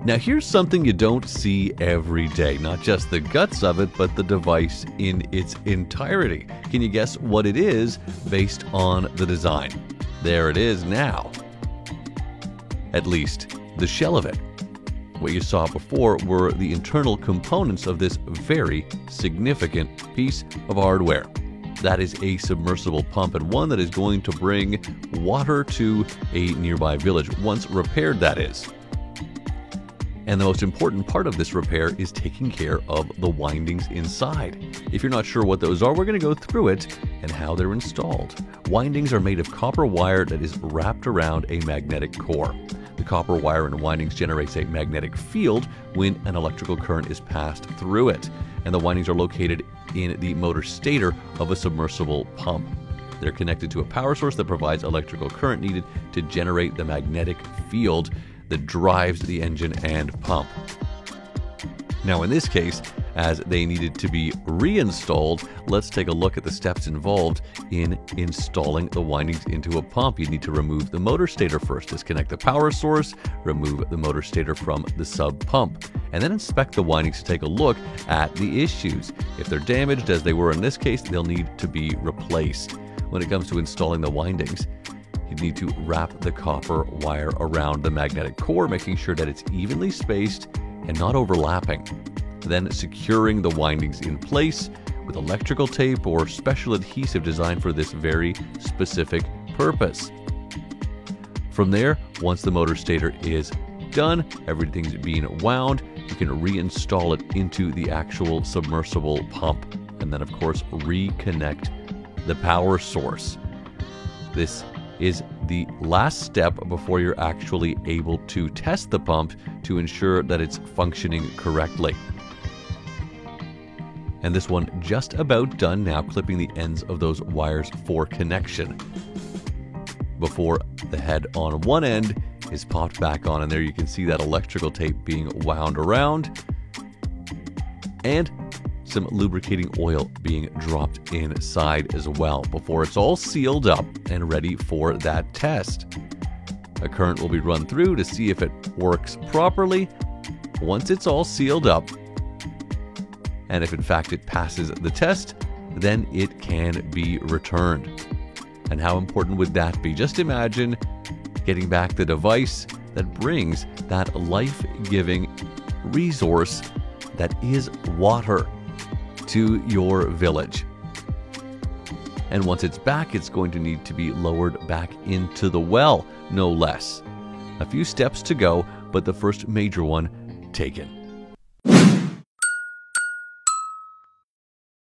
Now here's something you don't see every day, not just the guts of it, but the device in its entirety. Can you guess what it is based on the design? There it is now. At least the shell of it. What you saw before were the internal components of this very significant piece of hardware. That is a submersible pump, and one that is going to bring water to a nearby village, once repaired that is. And the most important part of this repair is taking care of the windings inside. If you're not sure what those are, we're going to go through it and how they're installed. Windings are made of copper wire that is wrapped around a magnetic core. The copper wire and windings generates a magnetic field when an electrical current is passed through it, and the windings are located in the motor stator of a submersible pump. They're connected to a power source that provides electrical current needed to generate the magnetic field that drives the engine and pump. Now in this case, as they needed to be reinstalled, let's take a look at the steps involved in installing the windings into a pump. You need to remove the motor stator first, disconnect the power source, remove the motor stator from the sub pump, and then inspect the windings to take a look at the issues. If they're damaged, as they were in this case, they'll need to be replaced. When it comes to installing the windings, you need to wrap the copper wire around the magnetic core, making sure that it's evenly spaced and not overlapping. Then securing the windings in place with electrical tape or special adhesive designed for this very specific purpose. From there, once the motor stator is done, everything's being wound, you can reinstall it into the actual submersible pump, and then of course reconnect the power source. This is the last step before you're actually able to test the pump to ensure that it's functioning correctly. And this one just about done now, clipping the ends of those wires for connection before the head on one end is popped back on, and there you can see that electrical tape being wound around and some lubricating oil being dropped inside as well before it's all sealed up and ready for that test. A current will be run through to see if it works properly. Once it's all sealed up, and if in fact it passes the test, then it can be returned. And how important would that be? Just imagine getting back the device that brings that life-giving resource that is water to your village. And once it's back, it's going to need to be lowered back into the well, no less. A few steps to go, but the first major one taken.